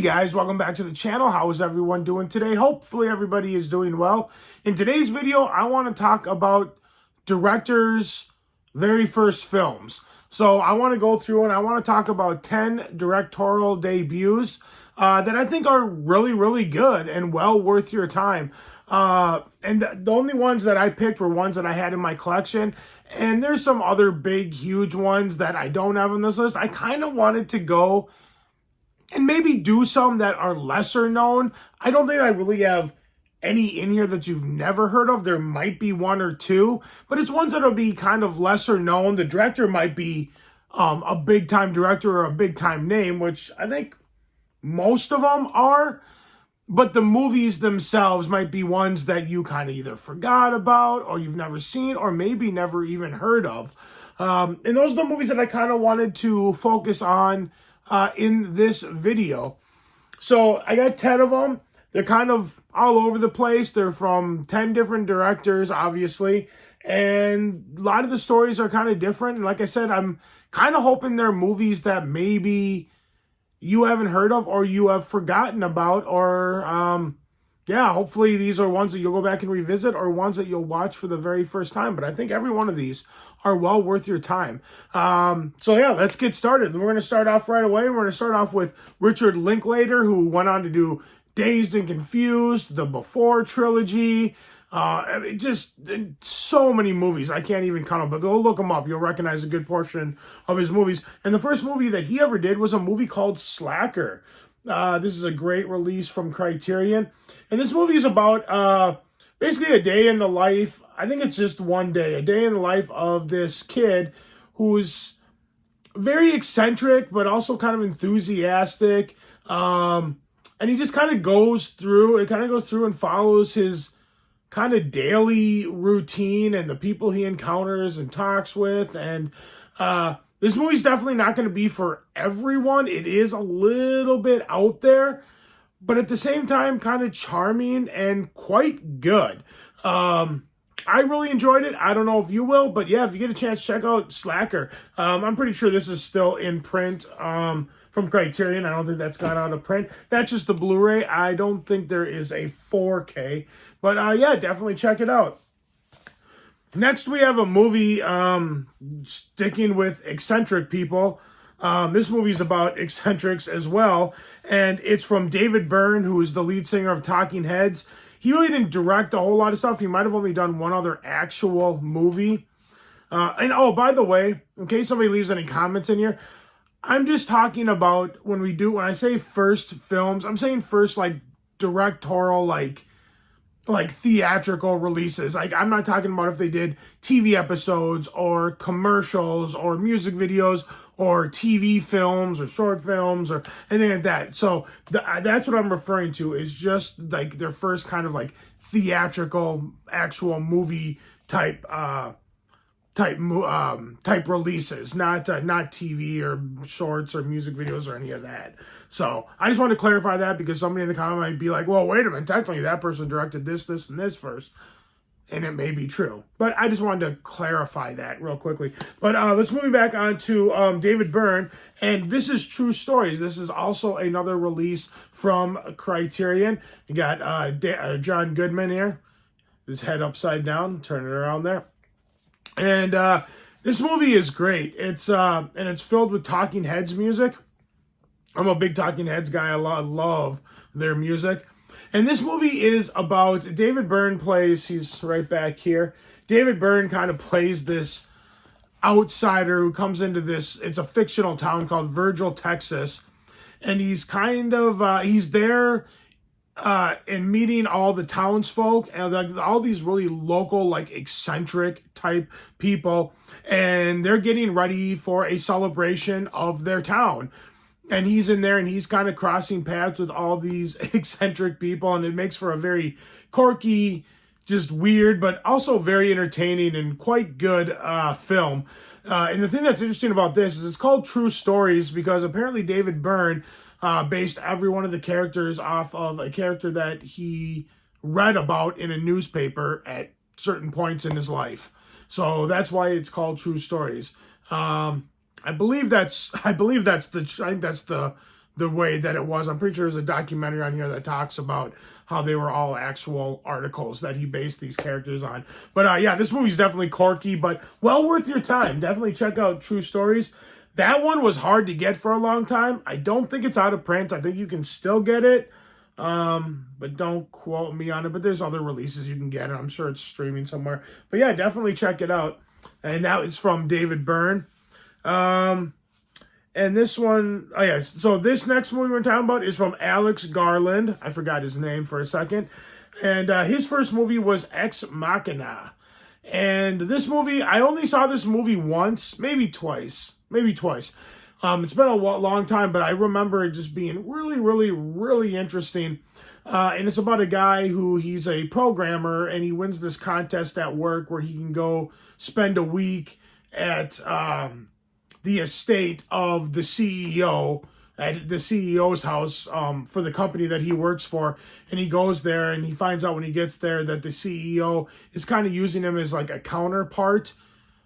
guys, welcome back to the channel. How is everyone doing today? Hopefully everybody is doing well. In today's video, I want to talk about directors' very first films. So I want to go through and I want to talk about 10 directorial debuts that I think are really, really good and well worth your time. And the only ones that I picked were ones that I had in my collection. And there's some other big, huge ones that I don't have on this list. I kind of wanted to go and maybe do some that are lesser known. I don't think I really have any in here that you've never heard of. There might be one or two, but it's ones that'll be kind of lesser known. The director might be a big time director or a big time name, which I think most of them are. But the movies themselves might be ones that you kind of either forgot about or you've never seen or maybe never even heard of. And those are the movies that I kind of wanted to focus on in this video. So I got 10 of them. They're kind of all over the place. They're from 10 different directors, obviously. And a lot of the stories are kind of different. And like I said, I'm kind of hoping they're movies that maybe you haven't heard of or you have forgotten about. Or, hopefully these are ones that you'll go back and revisit or ones that you'll watch for the very first time. But I think every one of these are well worth your time. Let's get started. We're going to start off right away. We're going to start off with Richard Linklater, who went on to do Dazed and Confused, the Before trilogy, just so many movies. I can't even count them, but go look them up. You'll recognize a good portion of his movies. And the first movie that he ever did was a movie called Slacker. This is a great release from Criterion. And this movie is about basically a day in the life. I think it's just one day. A day in the life of this kid who's very eccentric, but also kind of enthusiastic. And he just kind of goes through and follows his kind of daily routine and the people he encounters and talks with. And this movie's definitely not going to be for everyone. It is a little bit out there, but at the same time, kind of charming and quite good. I really enjoyed it. I don't know if you will, but yeah, if you get a chance, check out Slacker. I'm pretty sure this is still in print from Criterion. I don't think that's gone out of print. That's just the Blu-ray. I don't think there is a 4K. But definitely check it out. Next, we have a movie sticking with eccentric people. This movie's about eccentrics as well. And it's from David Byrne, who is the lead singer of Talking Heads. He really didn't direct a whole lot of stuff. He might have only done one other actual movie. By the way, in case somebody leaves any comments in here, I'm just talking about when I say first films, I'm saying first like directorial, like theatrical releases. Like, I'm not talking about if they did TV episodes or commercials or music videos or TV films or short films or anything like that. So that's what I'm referring to, is just like their first kind of like theatrical, actual movie type releases, not TV or shorts or music videos or any of that. So I just wanted to clarify that, because somebody in the comment might be like, well, wait a minute, technically that person directed this, and this first. And it may be true. But I just wanted to clarify that real quickly. But let's move back on to David Byrne. And this is True Stories. This is also another release from Criterion. You got John Goodman here. His head upside down. Turn it around there. And this movie is great. It's filled with Talking Heads music. I'm a big Talking Heads guy. I love their music. And this movie is about David Byrne he's right back here. David Byrne kind of plays this outsider who comes into this, it's a fictional town called Virgil, Texas. And he's he's there and meeting all the townsfolk and all these really local, like eccentric type people. And they're getting ready for a celebration of their town. And he's in there and he's kind of crossing paths with all these eccentric people. And it makes for a very quirky, just weird, but also very entertaining and quite good film. And the thing that's interesting about this is it's called True Stories because apparently David Byrne based every one of the characters off of a character that he read about in a newspaper at certain points in his life. So that's why it's called True Stories. I think that's the the way that it was. I'm pretty sure there's a documentary on here that talks about how they were all actual articles that he based these characters on. But yeah, this movie's definitely quirky, but well worth your time. Definitely check out True Stories. That one was hard to get for a long time. I don't think it's out of print. I think you can still get it. But don't quote me on it. But there's other releases you can get it. I'm sure it's streaming somewhere. But yeah, definitely check it out. And that is from David Byrne. And this one, oh yeah, so this next movie we're talking about is from Alex Garland. I forgot his name for a second. And his first movie was Ex Machina. And this movie, I only saw this movie once, maybe twice. It's been a long time, but I remember it just being really, really, really interesting. And it's about a guy he's a programmer, and he wins this contest at work where he can go spend a week at the estate of the CEO, at the CEO's house for the company that he works for. And he goes there and he finds out when he gets there that the CEO is kind of using him as like a counterpart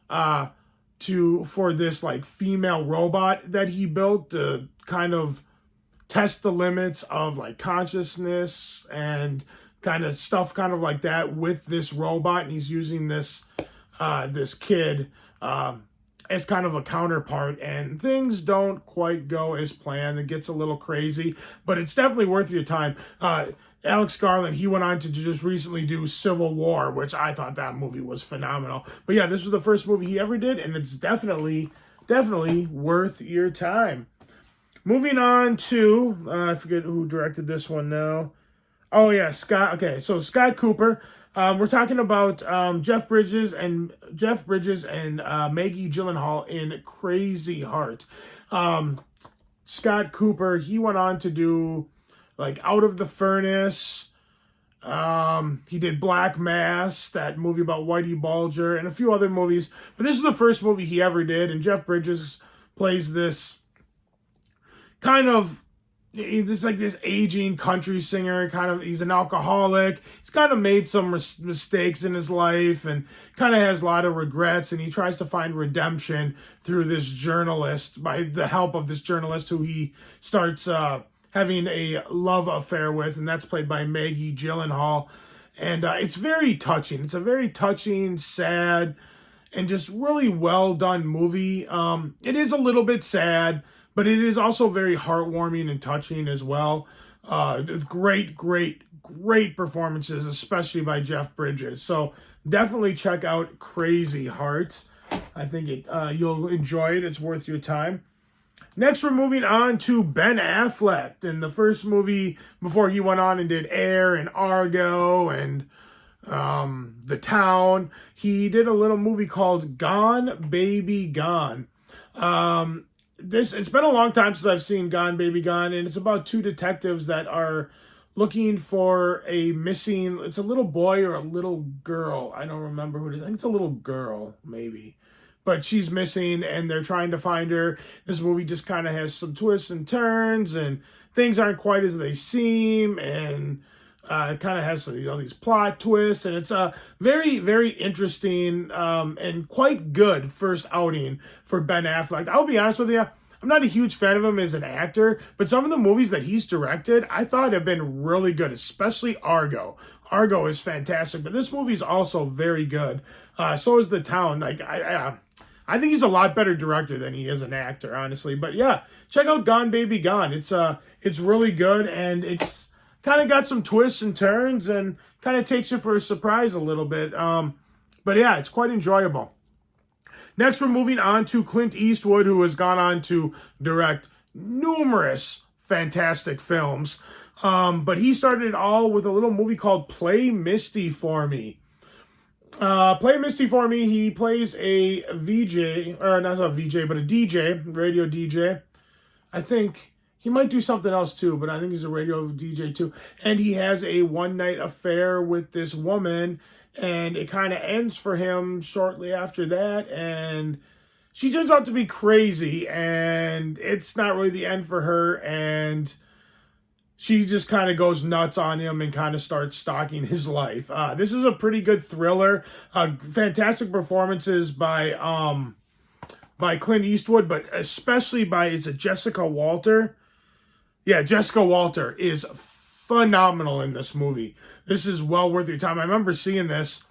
for this like female robot that he built to kind of test the limits of like consciousness and kind of stuff kind of like that with this robot. And he's using this kid as kind of a counterpart, and things don't quite go as planned. It gets a little crazy, but it's definitely worth your time. Alex Garland, he went on to just recently do Civil War, which I thought that movie was phenomenal. But yeah, this was the first movie he ever did, and it's definitely worth your time. Moving on to, I forget who directed this one now. Oh yeah, Scott. Okay, so Scott Cooper. We're talking about Jeff Bridges and Maggie Gyllenhaal in Crazy Heart. Scott Cooper, he went on to do like Out of the Furnace. He did Black Mass, that movie about Whitey Bulger, and a few other movies. But this is the first movie he ever did, and Jeff Bridges plays this kind of, he's like this aging country singer, he's an alcoholic. He's kind of made some mistakes in his life and kind of has a lot of regrets, and he tries to find redemption through this journalist, by the help of this journalist who he starts having a love affair with, and that's played by Maggie Gyllenhaal. And it's very touching. It's a very touching, sad, and just really well done movie. It is a little bit sad, but it is also very heartwarming and touching as well. Great performances, especially by Jeff Bridges. So definitely check out Crazy Heart. I think you'll enjoy it. It's worth your time. Next, we're moving on to Ben Affleck. In the first movie, before he went on and did Air and Argo and The Town, he did a little movie called Gone Baby Gone. It's been a long time since I've seen Gone Baby Gone, and it's about two detectives that are looking for a missing, it's a little boy or a little girl. I don't remember who it is. I think it's a little girl, maybe. But she's missing, and they're trying to find her. This movie just kind of has some twists and turns, and things aren't quite as they seem, and it kind of has all these plot twists, and it's a very, very interesting and quite good first outing for Ben Affleck. I'll be honest with you, I'm not a huge fan of him as an actor, but some of the movies that he's directed, I thought have been really good, especially Argo. Argo is fantastic, but this movie is also very good. So is The Town. I think he's a lot better director than he is an actor, honestly. But yeah, check out Gone Baby Gone. It's really good, and it's kind of got some twists and turns and kind of takes you for a surprise a little bit. But yeah, it's quite enjoyable. Next, we're moving on to Clint Eastwood, who has gone on to direct numerous fantastic films. But he started it all with a little movie called Play Misty for Me. Play Misty for Me, he plays a VJ, or not a VJ, but a DJ, radio DJ. I think he might do something else too, but I think he's a radio DJ too. And he has a one-night affair with this woman, and it kind of ends for him shortly after that, and she turns out to be crazy, and it's not really the end for her, and she just kind of goes nuts on him and kind of starts stalking his life. This is a pretty good thriller. Fantastic performances by Clint Eastwood, but especially by Jessica Walter. yeah, Jessica Walter is phenomenal in this movie. This is well worth your time. I remember seeing this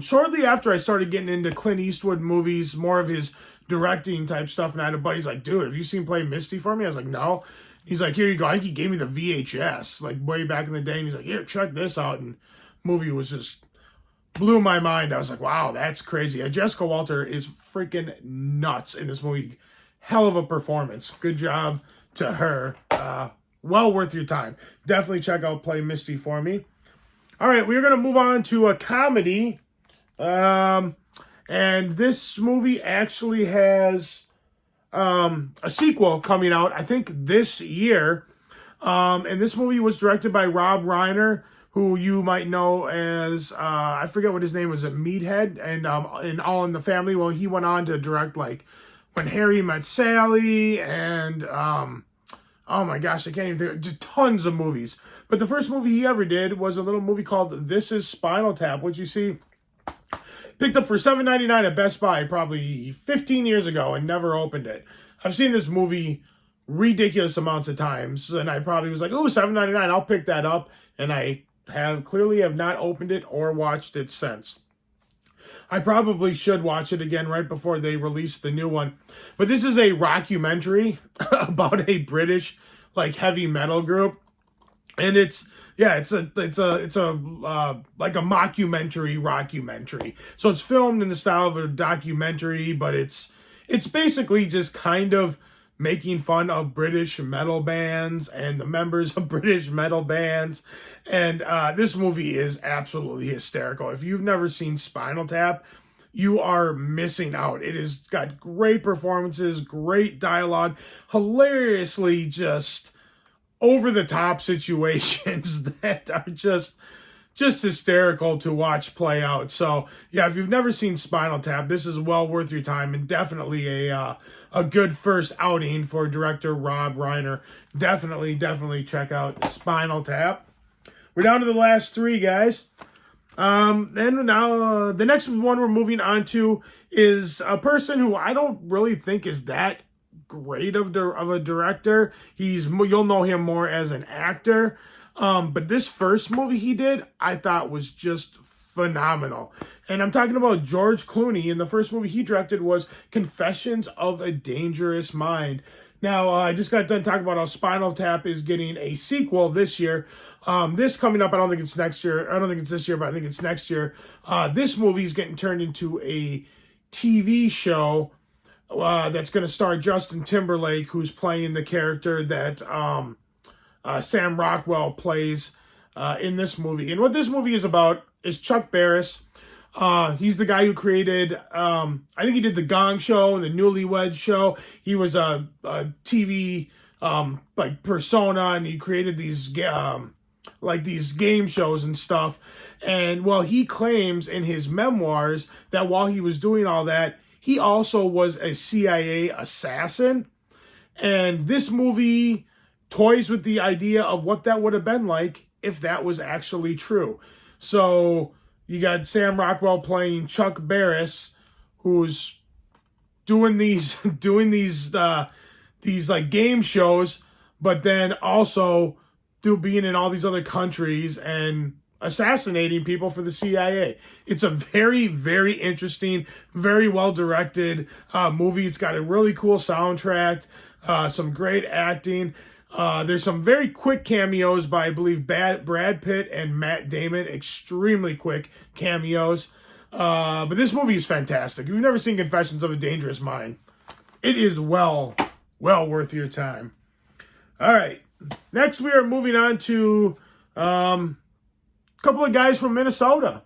shortly after I started getting into Clint Eastwood movies, more of his directing type stuff. And I had a buddy's like, dude, have you seen Play Misty for me? I was like, no. He's like, here you go. I think he gave me the VHS, like way back in the day. And he's like, here, check this out. And movie was just blew my mind. I was like, wow, that's crazy. Jessica Walter is freaking nuts in this movie. Hell of a performance. Good job to her. Well worth your time. Definitely check out Play Misty for me. All right, we're going to move on to a comedy. And this movie actually has a sequel coming out, I think, this year. And this movie was directed by Rob Reiner, who you might know as, I forget what his name was, Meathead, and in All in the Family. Well, he went on to direct, like, When Harry Met Sally, and, oh my gosh, I can't even think, just tons of movies. But the first movie he ever did was a little movie called This Is Spinal Tap, which you see picked up for $7.99 at Best Buy probably 15 years ago and never opened it. I've seen this movie ridiculous amounts of times, and I probably was like, oh, $7.99, I'll pick that up, and I clearly have not opened it or watched it since. I probably should watch it again right before they release the new one. But this is a rockumentary about a British like heavy metal group, and it's like a mockumentary rockumentary. So it's filmed in the style of a documentary, but it's basically just kind of making fun of British metal bands and the members of British metal bands. And this movie is absolutely hysterical. If you've never seen Spinal Tap, you are missing out. It has got great performances, great dialogue, hilariously just over-the-top situations that are just hysterical to watch play out. So, yeah, if you've never seen Spinal Tap, this is well worth your time and definitely a good first outing for director Rob Reiner. Definitely check out Spinal Tap. We're down to the last three, guys. And now the next one we're moving on to is a person who I don't really think is that great of a director. You'll know him more as an actor. But this first movie he did, I thought was just phenomenal. And I'm talking about George Clooney, and the first movie he directed was Confessions of a Dangerous Mind. Now, I just got done talking about how Spinal Tap is getting a sequel this year. This coming up, I don't think it's next year. I don't think it's this year, but I think it's next year. This movie is getting turned into a TV show that's going to star Justin Timberlake, who's playing the character that Sam Rockwell plays in this movie. And what this movie is about is Chuck Barris. He's the guy who created, I think he did The Gong Show and The Newlywed Show. He was a TV like persona, and he created these game shows and stuff. And well, he claims in his memoirs that while he was doing all that, he also was a CIA assassin. And this movie toys with the idea of what that would have been like if that was actually true. So you got Sam Rockwell playing Chuck Barris, who's doing these like game shows, but then also being in all these other countries and assassinating people for the CIA. It's a very, very interesting, very well directed movie. It's got a really cool soundtrack, some great acting. There's some very quick cameos by, I believe, Brad Pitt and Matt Damon. Extremely quick cameos. But this movie is fantastic. If you've never seen Confessions of a Dangerous Mind, it is well worth your time. All right. Next, we are moving on to a couple of guys from Minnesota.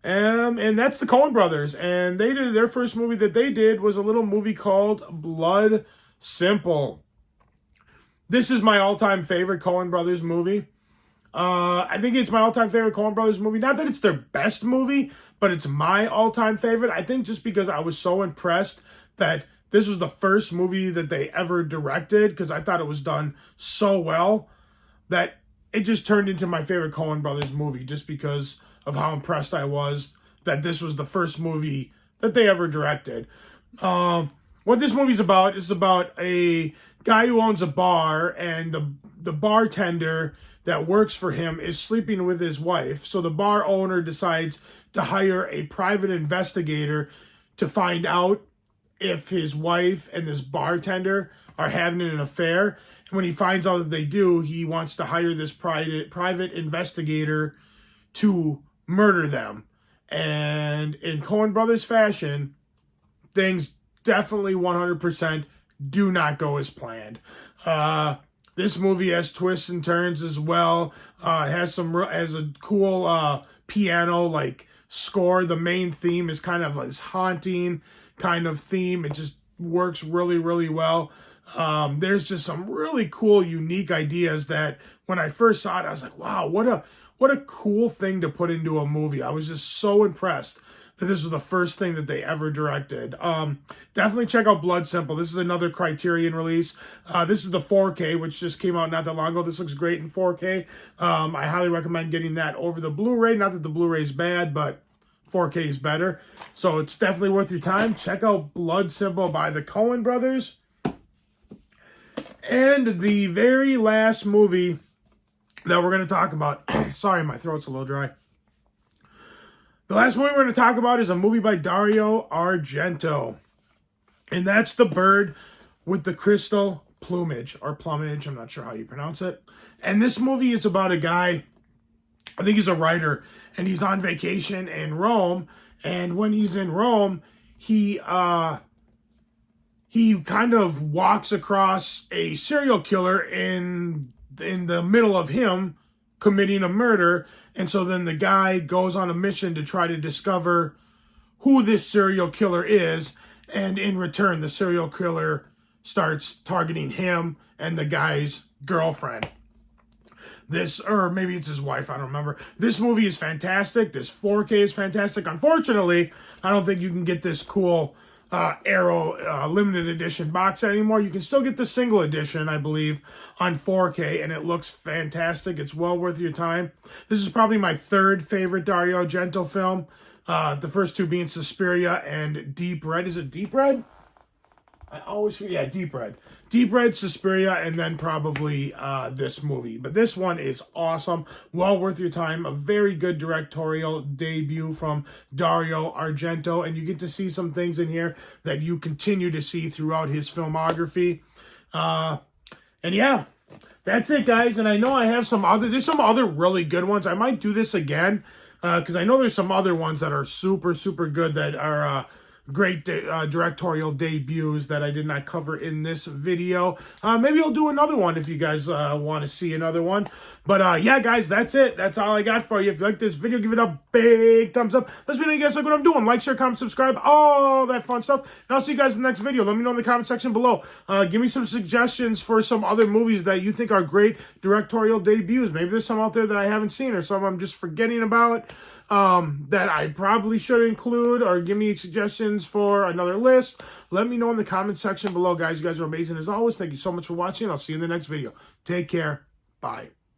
And that's the Coen brothers. And they did their first movie that they did was a little movie called Blood Simple. This is my all-time favorite Coen Brothers movie. I think it's my all-time favorite Coen Brothers movie. Not that it's their best movie, but it's my all-time favorite. I think just because I was so impressed that this was the first movie that they ever directed, because I thought it was done so well that it just turned into my favorite Coen Brothers movie, just because of how impressed I was that this was the first movie that they ever directed. what this movie's about is about a guy who owns a bar, and the bartender that works for him is sleeping with his wife. So the bar owner decides to hire a private investigator to find out if his wife and this bartender are having an affair. And when he finds out that they do, he wants to hire this private investigator to murder them. And in Coen Brothers fashion, things definitely 100% do not go as planned. This movie has twists and turns as well. Has a cool piano like score. The main theme is kind of this haunting kind of theme. It just works really, really well. There's just some really cool, unique ideas that when I first saw it, I was like, wow, what a cool thing to put into a movie. I was just so impressed that this was the first thing that they ever directed. Definitely check out Blood Simple. This is another Criterion release. This is the 4K, which just came out not that long ago. This looks great in 4K. I highly recommend getting that over the Blu-ray. Not that the Blu-ray is bad, but 4K is better. So it's definitely worth your time. Check out Blood Simple by the Coen Brothers. And the very last movie that we're going to talk about. Sorry, my throat's a little dry. The last movie we're going to talk about is a movie by Dario Argento. And that's The Bird with the Crystal Plumage, or Plumage, I'm not sure how you pronounce it. And this movie is about a guy, I think he's a writer, and he's on vacation in Rome. And when he's in Rome, he kind of walks across a serial killer in the middle of him committing a murder. And so then the guy goes on a mission to try to discover who this serial killer is. And in return, the serial killer starts targeting him and the guy's girlfriend. Or maybe it's his wife, I don't remember. This movie is fantastic. This 4K is fantastic. Unfortunately, I don't think you can get this cool Arrow limited edition box set anymore. You can still get the single edition, I believe, on 4K, and it looks fantastic. It's well worth your time. This is probably my third favorite Dario Argento film. The first two being Suspiria and Deep Red. Is it Deep Red? I always forget. Yeah, Deep Red. Deep Red, Suspiria, and then probably this movie. But this one is awesome. Well worth your time. A very good directorial debut from Dario Argento. And you get to see some things in here that you continue to see throughout his filmography. And yeah, that's it, guys. And I know I have there's some other really good ones. I might do this again because I know there's some other ones that are super, super good that are great directorial debuts that I did not cover in this video. Maybe I'll do another one if you guys want to see another one. But yeah, guys, that's it. That's all I got for you. If you like this video, give it a big thumbs up. Let me know you guys like what I'm doing. Like, share, comment, subscribe, all that fun stuff. And I'll see you guys in the next video. Let me know in the comment section below. Give me some suggestions for some other movies that you think are great directorial debuts. Maybe there's some out there that I haven't seen or some I'm just forgetting about. That I probably should include, or give me suggestions for another list. Let me know in the comment section below, guys. You guys are amazing as always. Thank you so much for watching. I'll see you in the next video. Take care. Bye.